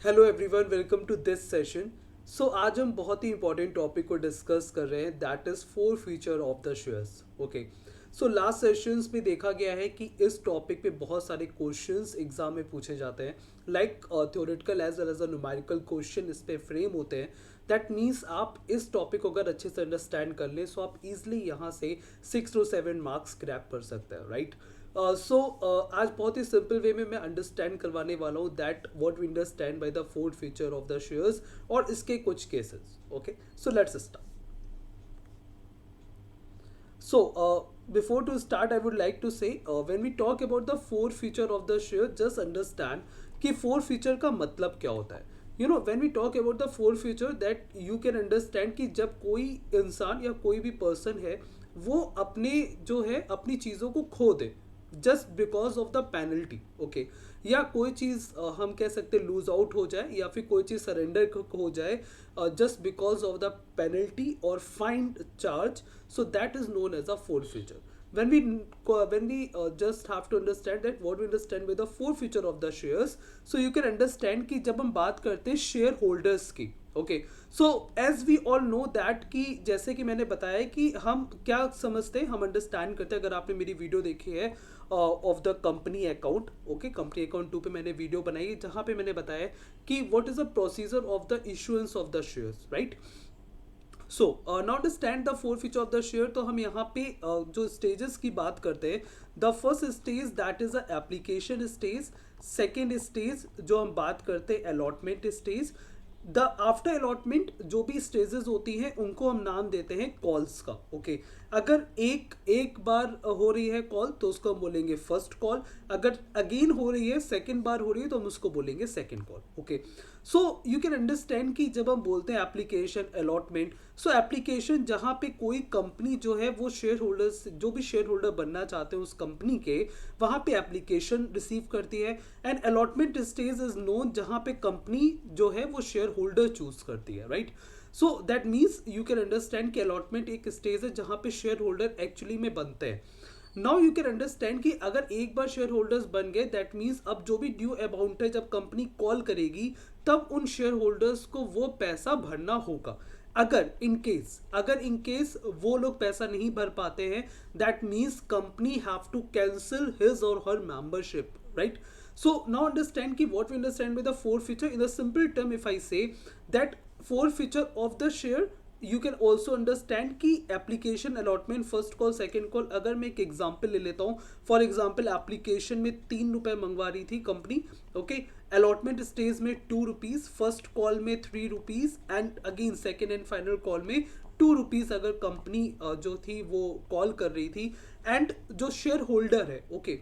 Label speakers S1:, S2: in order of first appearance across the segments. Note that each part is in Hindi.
S1: Hello everyone, welcome to this session. So आज हम बहुत ही इंपॉर्टेंट टॉपिक को डिस्कस कर रहे हैं, that is forfeiture of the shares. Okay, so last sessions में देखा गया है कि इस टॉपिक पे बहुत सारे क्वेश्चंस एग्जाम में पूछे जाते हैं, like theoretical as well as a numerical question इस पे फ्रेम होते हैं। दैट मीन्स आप इस टॉपिक को अगर अच्छे से अंडरस्टैंड कर लें सो आप इजिली यहाँ से 6 to 7 मार्क्स क्रैप कर सकते हैं, राइट। सो आज बहुत ही सिंपल वे में मैं अंडरस्टैंड करवाने वाला हूँ that what we understand by the forfeiture of the shares और इसके कुछ cases. Okay, so let's start. So, before to start, I would like to say, when we talk about the four feature of the share, just understand कि four feature का मतलब क्या होता है। You know, when we talk about the four feature, that you can understand कि जब कोई इंसान या कोई भी पर्सन है वो अपने जो है अपनी चीज़ों को खो they just because of the penalty. Okay, या कोई चीज़ हम कह सकते लूज आउट हो जाए या फिर कोई चीज़ सरेंडर हो जाए just because of the penalty or fine charge, so that is known as a forfeiture. When we just have to understand that what we understand by the forfeiture of the shares, so you can understand कि जब हम बात करते हैं शेयर होल्डर्स की, okay, so as we all know that कि जैसे कि मैंने बताया कि हम क्या समझते हैं, हम अंडरस्टैंड करते हैं। अगर आपने मेरी वीडियो देखी है of the company account, okay, company account 2 पे मैंने वीडियो बनाई है जहाँ पे मैंने बताया कि what is the procedure of the issuance of the shares, right. So not stand the forfeiture of the share, तो हम यहाँ पे जो स्टेजेस की बात करते हैं, the first stage that is a application stage. Second stage जो हम बात करते हैं allotment stage. The after allotment जो भी स्टेजेस होती हैं उनको हम नाम देते हैं कॉल्स का। ओके, अगर एक एक बार हो रही है कॉल तो उसको हम बोलेंगे फर्स्ट कॉल, अगर अगेन हो रही है सेकेंड बार हो रही है तो हम उसको बोलेंगे second call. Okay, so you can understand कि जब हम बोलते हैं एप्लीकेशन अलॉटमेंट, सो एप्लीकेशन जहाँ पे कोई कंपनी जो है वो शेयर होल्डर्स जो भी शेयर होल्डर बनना चाहते हैं उस कंपनी के, वहाँ पे एप्लीकेशन रिसीव करती है। And allotment stage is known जहाँ पे कंपनी जो है वो शेयर होल्डर चूज करती है, right. So that means you can understand कि अलॉटमेंट एक स्टेज है जहाँ पे शेयर होल्डर एक्चुअली में बनते हैं। नाउ यू कैन अंडरस्टैंड कि अगर एक बार शेयर होल्डर्स बन गए दैट मीन्स अब जो भी ड्यू अमाउंट है जब कंपनी कॉल करेगी तब उन शेयर होल्डर्स को वो पैसा भरना होगा। अगर इन केस वो लोग पैसा नहीं भर पाते हैं that means company have to cancel his और her membership, right. So now understand कि what we understand by the forfeiture in the simple term, if I say that forfeiture of the share, you can also understand कि application allotment first call second call. अगर मैं एक एग्जाम्पल ले लेता हूँ, फॉर एग्जाम्पल एप्लीकेशन में 3 रुपए मंगवा रही थी कंपनी, ओके, अलॉटमेंट स्टेज में 2 रुपीज, फर्स्ट कॉल में 3 rupees and again second and final call में 2 रुपीज अगर कंपनी जो थी वो कॉल कर रही थी। एंड जो शेयर होल्डर है, ओके,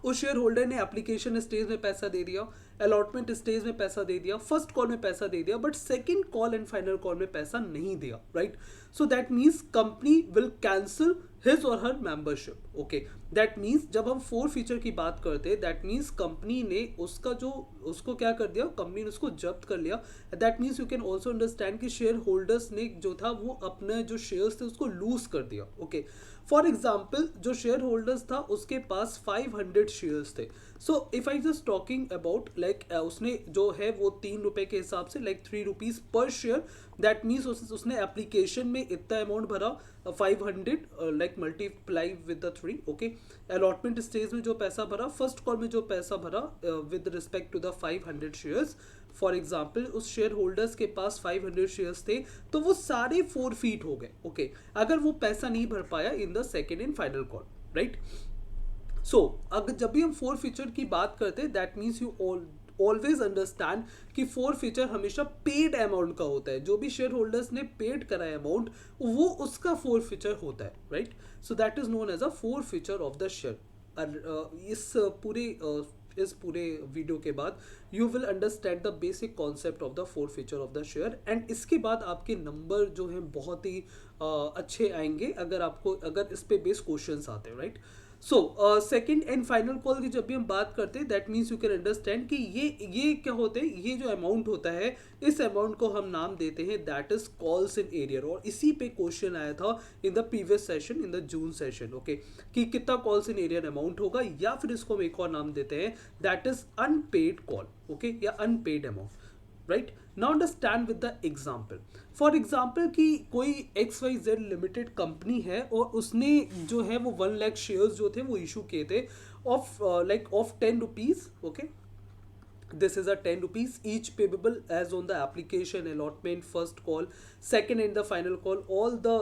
S1: उस शेयर होल्डर ने एप्लीकेशन स्टेज में पैसा दे दिया, अलॉटमेंट स्टेज में पैसा दे दिया, फर्स्ट कॉल में पैसा दे दिया, but second call and final call में पैसा नहीं दिया, right. So that means company will cancel his और her membership. Okay, that means जब हम फोर फीचर की बात करते हैं दैट मीन्स कंपनी ने उसका जो उसको क्या कर दिया, कंपनी ने उसको जब्त कर लिया। That means you can also understand कि शेयर होल्डर्स ने जो था वो अपने जो शेयर्स थे उसको लूज कर दिया। ओके, फॉर एग्जाम्पल जो शेयर होल्डर्स था उसके पास 500 शेयर्स थे। So if I just talking about like उसने जो है वो 3 रुपए के हिसाब से like 3 rupees per share, that means उसने एप्लीकेशन में इतना अमाउंट भरा 500 like multiply with the 3। Okay, allotment stage में जो पैसा भरा, फर्स्ट कॉल में जो पैसा भरा with respect to the 500 shares, for example उस शेयर होल्डर्स के पास 500 शेयर्स थे तो वो सारे 4 फीट हो गए। ओके, अगर वो पैसा नहीं भर पाया in the second and final call, right. So अगर जब भी हम फोर फीचर की बात करते हैं that means you always understand कि फोर फीचर हमेशा पेड अमाउंट का होता है। जो भी शेयर होल्डर्स ने पेड करा है अमाउंट वो उसका फोर फीचर होता है, right. So that is known as a forfeiture of the share. इस पूरे वीडियो के बाद you will understand the basic concept of the forfeiture of the share and इसके बाद आपके नंबर जो हैं बहुत ही अच्छे आएंगे अगर इस पे बेस क्वेश्चंस आते हैं, right. So second and final call की जब भी हम बात करते हैं, that means you can understand कि ये क्या होते हैं, ये जो अमाउंट होता है, इस अमाउंट को हम नाम देते हैं that is calls in arrear. और इसी पे क्वेश्चन आया था in the previous session, in the June session, okay, कि कितना कॉल्स इन एरियर अमाउंट होगा, या फिर इसको हम एक और नाम देते हैं that is unpaid call, okay, या unpaid amount, right. Now understand with the example. For example कि कोई XYZ लिमिटेड कंपनी है और उसने जो है वो 1 लाख शेयर्स जो थे वो इशू किए थे of of 10 rupees, okay. This is a 10 rupees each payable as on the application, allotment, first call, second and the final call. All the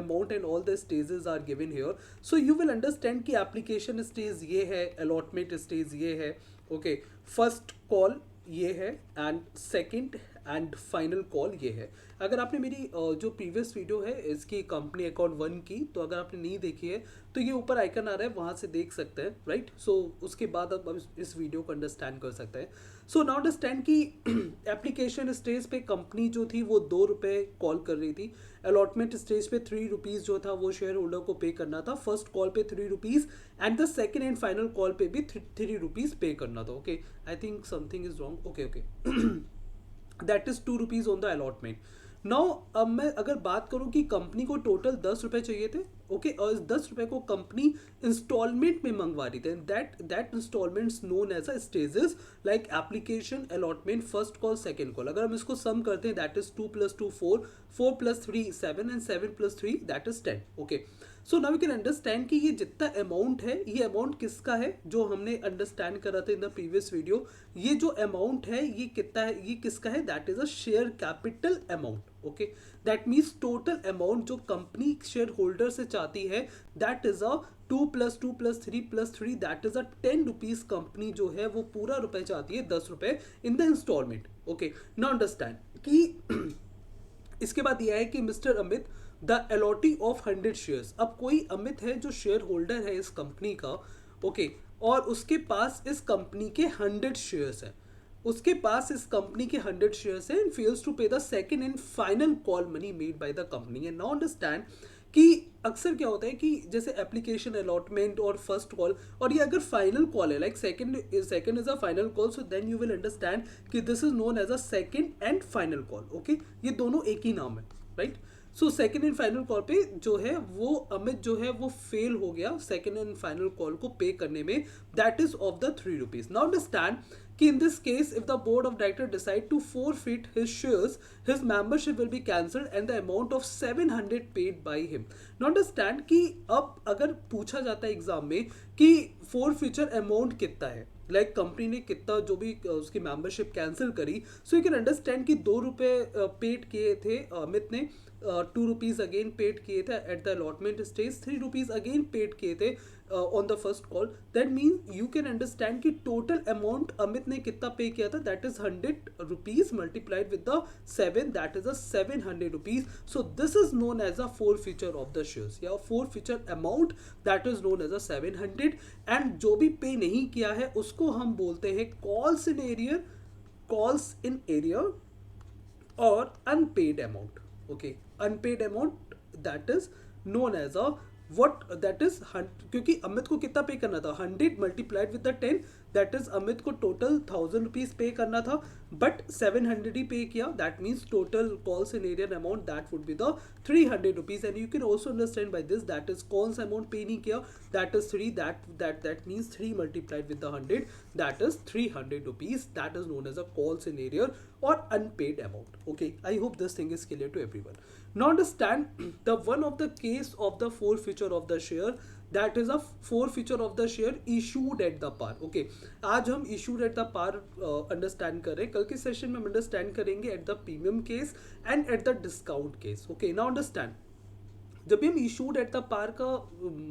S1: amount and all the stages are given here. So you will understand कि application stage ये है, allotment stage ये है, okay, first call ये है and second and final call ये है। अगर आपने मेरी जो प्रीवियस वीडियो है इसकी कंपनी अकाउंट 1 की, तो अगर आपने नहीं देखी है तो ये ऊपर आइकन आ रहा है, वहाँ से देख सकते हैं, राइट। सो उसके बाद आप इस वीडियो को अंडरस्टैंड कर सकते हैं। सो नाउ अंडरस्टैंड कि एप्लीकेशन स्टेज पे कंपनी जो थी वो 2 रुपये कॉल कर रही थी, अलॉटमेंट स्टेज पे 3 रुपीज़ जो था वो शेयर होल्डर को पे करना था, फर्स्ट कॉल पे 3 rupees and the second and final call पे भी 3 रुपीज़ पे करना था, okay. I think something is wrong, okay okay. That is 2 rupees on the allotment. Now अब मैं अगर बात करूं कि कंपनी को टोटल 10 रुपये चाहिए थे, ओके, और इस 10 रुपये को कंपनी इंस्टॉलमेंट में मंगवा रही थी, that instalments known as a stages like application, allotment, first call, second call. अगर हम इसको सम करते हैं that is 2 + 2 4, 4 + 3 7 and 7 + 3 that is 10, okay. So now we can understand कि ये जितना अमाउंट है, ये अमाउंट किसका है, जो हमने अंडरस्टैंड करा था इन द प्रीवियस वीडियो। ये जो अमाउंट है ये कितना है, ये किसका है, that is a share capital amount, okay. That means total amount जो कंपनी शेयर होल्डर से चाहती है that is a 2 + 2 + 3 + 3 that is a 10 rupees. Company जो है वो पूरा रुपए चाहती है, 10 रुपए in the instalment, okay. Now understand कि इसके बाद यह है कि Mister Amit the allottee of 100 shares. अब कोई अमित है जो शेयर होल्डर है इस कंपनी का, ओके, और उसके पास इस कंपनी के 100 शेयर्स हैं, उसके पास इस कंपनी के 100 शेयर्स हैं and fails to pay the second and final call money made by the company. And now understand कि अक्सर क्या होता है कि जैसे एप्लीकेशन, अलॉटमेंट और फर्स्ट कॉल, और ये अगर फाइनल कॉल है like second is a final call, so then you will understand कि this is known as a second and final call, okay. ये दोनों एक ही नाम है, right. So second and final call पे जो है वो अमित जो है वो फेल हो गया सेकेंड एंड फाइनल कॉल को पे करने में, that is of the 3 rupees. Now understand कि in this case if the board of director decide to forfeit his shares, his membership will be cancelled and the amount of 700 paid by him. Now understand कि अब अगर पूछा जाता है एग्जाम में कि forfeiture amount कितना है, लाइक कंपनी ने कितना जो भी उसकी मेंबरशिप कैंसिल करी, सो यू कैन अंडरस्टैंड कि 2 रुपये पेड किए थे अमित ने, 2 रुपीज़ अगेन पेड किए थे at the allotment stage, 3 rupees again paid किए थे on the first call. That means you can understand कि टोटल अमाउंट अमित ने कितना पे किया था, that is 100 rupees multiplied with the 7, दैट इज अ 700 rupees. So this is known as a forfeiture of the shares, या forfeiture amount that is known as a 700। And जो भी पे नहीं किया है उसको हम बोलते हैं calls in arrear, calls in arrear और unpaid amount, okay. Unpaid amount that is known as a वट, दैट इज, क्योंकि अमित को कितना पे करना था, 100 multiplied with the 10, that is Amit को टोटल 1000 रुपीज पे करना था, बट 700 ही पे किया, that means total calls in arrear amount that would be the 300 rupees. And you can also understand by this that is calls amount pay नहीं किया, that is 3, that means 3 multiplied with the 100, that is 300 rupees, that is known as a calls in arrear or unpaid amount, okay. I hope this thing is clear to everyone. Now understand the one of the case of the forfeiture of the share, that is a forfeiture of the share issued at the par, okay. आज हम issued at the par understand कर रहे हैं, कल के सेशन में हम understand करेंगे at the premium case and at the discount case, okay. Now understand जब भी हम इशूड एट द पार का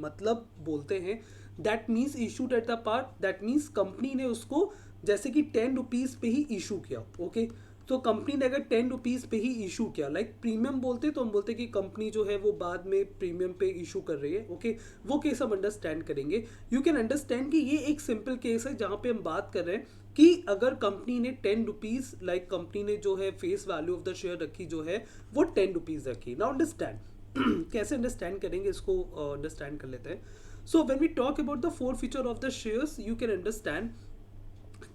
S1: मतलब बोलते हैं, that means issued at the par, that means company ने उसको जैसे कि 10 रुपीज़ पे ही इशू किया, ओके। तो कंपनी ने अगर 10 रुपीज़ पे ही इशू किया, लाइक प्रीमियम बोलते तो हम बोलते कि कंपनी जो है वो बाद में प्रीमियम पे इशू कर रही है, ओके। वो केस हम अंडरस्टैंड करेंगे। यू कैन अंडरस्टैंड कि ये एक सिंपल केस है जहाँ पे हम बात कर रहे हैं कि अगर कंपनी ने 10 रुपीज़, लाइक कंपनी ने जो है face value of the share रखी जो है वो 10 रुपीज़ रखी। नाउ अंडरस्टैंड कैसे अंडरस्टैंड करेंगे इसको अंडरस्टैंड कर लेते हैं। So when we talk about the forfeiture of the shares, you can understand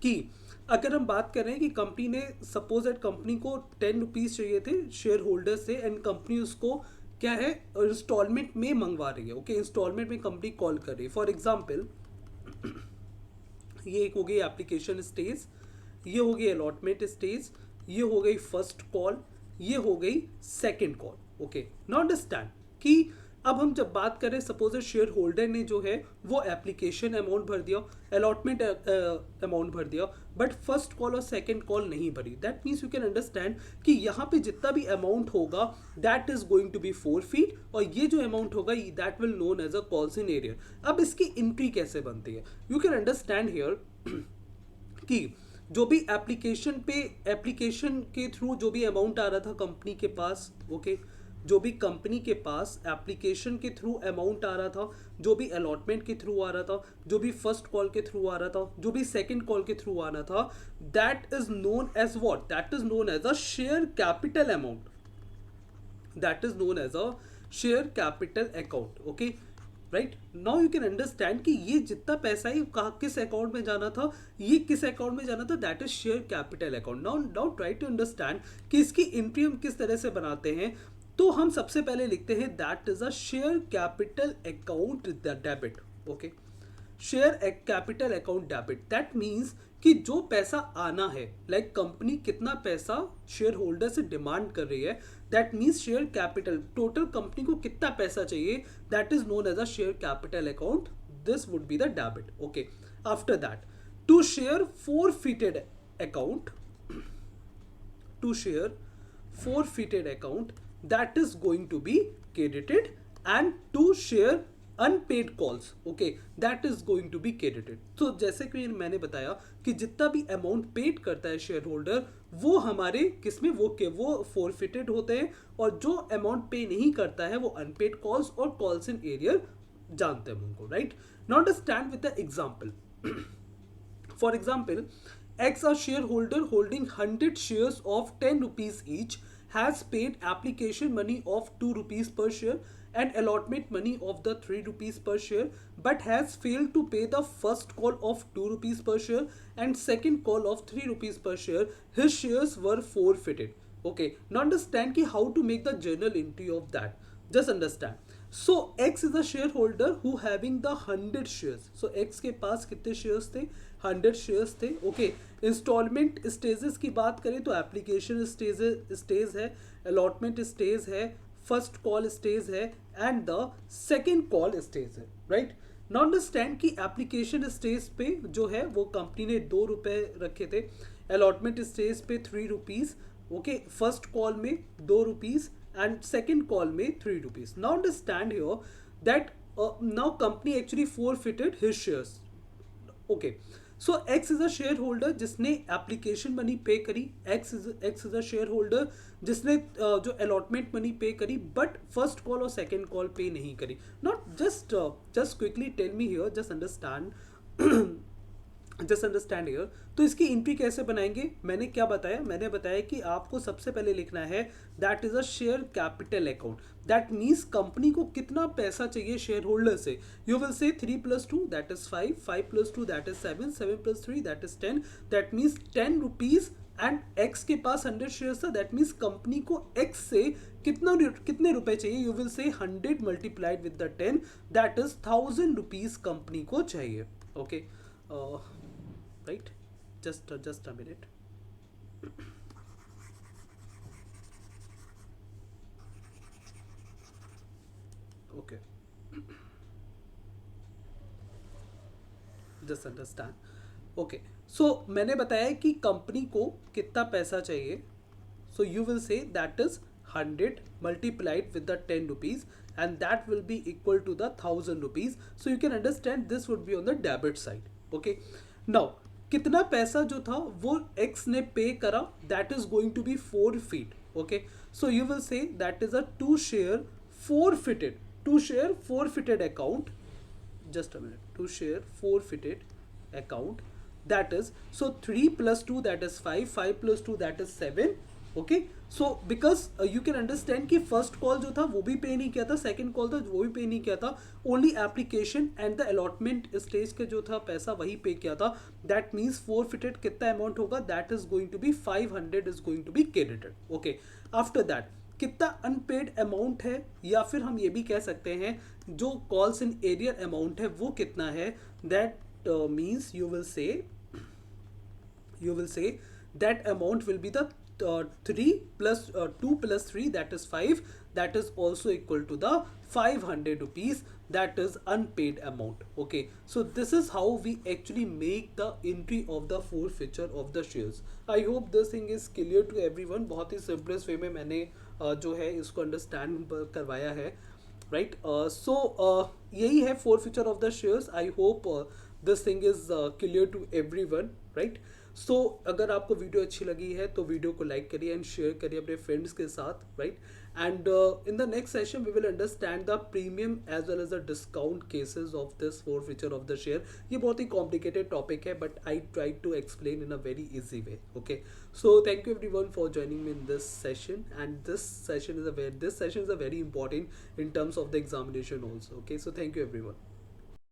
S1: कि अगर हम बात कर रहे हैं कि कंपनी ने सपोज एट कंपनी को 10 रुपीज़ चाहिए थे शेयर होल्डर से, एंड कंपनी उसको क्या है इंस्टॉलमेंट में मंगवा रही है, ओके इंस्टॉलमेंट में कंपनी कॉल कर रही है। फॉर एग्जांपल ये एक हो गई एप्लीकेशन स्टेज, ये हो गई अलॉटमेंट स्टेज, ये हो गई फर्स्ट कॉल, ये हो गई second call. Okay now understand कि अब हम जब बात करें सपोज शेयर होल्डर ने जो है वो एप्लीकेशन अमाउंट भर दिया, अलॉटमेंट अमाउंट भर दिया, बट फर्स्ट कॉल और सेकंड कॉल नहीं भरी। That means you can understand कि यहाँ पे जितना भी अमाउंट होगा that is going to be forfeit, और ये जो अमाउंट होगा that will known as a calls in arrear. अब इसकी एंट्री कैसे बनती है, यू कैन अंडरस्टैंड हियर कि जो भी एप्लीकेशन के थ्रू जो भी अमाउंट आ रहा था कंपनी के पास, ओके जो भी कंपनी के पास एप्लीकेशन के थ्रू अमाउंट आ रहा था, जो भी अलॉटमेंट के थ्रू आ रहा था, जो भी फर्स्ट कॉल के थ्रू आ रहा था, जो भी सेकंड कॉल के थ्रू आना था, that is known as what, that is known as a share capital amount, that is known as a share capital account. Okay right, now you can understand कि ये जितना पैसा है कहाँ किस अकाउंट में जाना था, ये किस अकाउंट में जाना था, that is share capital account. Now try to understand कि इसकी एंट्री हम किस तरह से बनाते हैं। तो हम सबसे पहले लिखते हैं that is a share capital account debit. Okay share capital account debit, that means कि जो पैसा आना है, लाइक कंपनी कितना पैसा शेयर होल्डर से डिमांड कर रही है, that means share capital, total company को कितना पैसा चाहिए, that is known as a share capital account, this would be the debit. Okay after that to share forfeited account, to share forfeited account, that is going to be credited, and to share unpaid calls, okay, that is going to be credited। तो जैसे कि मैंने बताया कि जितना भी अमाउंट पेड करता है शेयर होल्डर वो हमारे किसमें वो forfeited होते हैं, और जो अमाउंट पे नहीं करता है वो अनपेड कॉल्स और कॉल्स इन एरियर जानते हैं उनको, right. Now understand with the example. For example, X, a shareholder holding 100 shares of 10 rupees each, has paid application money of 2 rupees per share and allotment money of the 3 rupees per share, but has failed to pay the first call of 2 rupees per share and second call of 3 rupees per share. His shares were forfeited. Okay, now understand ki how to make the journal entry of that. Just understand. So X is a shareholder who having the 100 shares. So X के पास कितने shares थे, 100 shares थे। ओके इंस्टॉलमेंट स्टेजेस की बात करें तो एप्लीकेशन स्टेज है, अलॉटमेंट स्टेज है, फर्स्ट कॉल स्टेज है, and the second call stage है, राइट। नाउ अंडरस्टैंड कि एप्लीकेशन स्टेज पे जो है वो कंपनी ने 2 रुपए रखे थे, अलॉटमेंट स्टेज पे 3 रुपीज़, ओके फर्स्ट कॉल में 2 रुपीज़ एंड सेकेंड कॉल में 3 rupees. Now understand here that now company actually forfeited his shares। Okay so X is a share holder जिसने एप्लीकेशन मनी पे करी, X is a share holder जिसने जो अलॉटमेंट मनी पे करी, बट फर्स्ट कॉल और सेकेंड कॉल पे नहीं करी। Not just quickly tell me here, just understand here. तो इसकी एंट्री कैसे बनाएंगे, मैंने क्या बताया, मैंने बताया कि आपको सबसे पहले लिखना है that is a share capital account, that means company को कितना पैसा चाहिए शेयर होल्डर से। You will say 3 + 2 that is 5, 5 + 2 that is 7, 7 + 3 that is 10, that means 10 rupees, and X के पास 100 शेयर्स था, दैट मीन्स कंपनी को X से कितने रुपए चाहिए, you will say 100 multiplied with the 10, that is 1000 rupees company को चाहिए। Okay right, just a minute। Okay just understand. Okay so मैंने बताया कि कंपनी को कितना पैसा चाहिए, so you will say that is 100 multiplied with the 10 rupees, and that will be equal to the 1000 rupees. So you can understand this would be on the debit side. Okay, now कितना पैसा जो था वो X ने पे करा, that is going to be forfeit. Okay, so you will say that is a to share forfeited account, just a minute, to share forfeited account, that is, so 3 + 2 that is 5, 5 + 2 that is 7, okay so because you can understand कि फर्स्ट कॉल जो था वो भी पे नहीं किया था, सेकंड कॉल था वो भी पे नहीं किया था, only application and the allotment stage के जो था पैसा वही पे किया था. दैट मीन्स फोरफिटेड कितना अमाउंट होगा, that is going to be 500 is going to be credited. Okay after that कितना अनपेड अमाउंट है, या फिर हम ये भी कह सकते हैं जो कॉल्स इन एरियर अमाउंट है वो कितना है. That means you will say that amount will be the 3 plus 2 plus 3, that is 5, that is also equal to the 500 rupees, that is unpaid amount. Okay, so this is how we actually make the entry of the forfeiture of the shares. I hope this thing is clear to everyone. बहुत ही simplest way में मैंने जो है इसको understand करवाया है. राइट सो यही है forfeiture of the shares. I hope this thing is clear to everyone. Right so अगर आपको वीडियो अच्छी लगी है तो वीडियो को लाइक करिए एंड शेयर करिए अपने फ्रेंड्स के साथ. Right and in the next session we will understand the premium as well as the discount cases of this forfeiture of the share. ये बहुत ही कॉम्प्लिकेटेड टॉपिक है but I try to explain in a very easy way. Okay so thank you everyone for joining me in this session, and this session is a very important in terms of the examination also. Okay, so thank you everyone.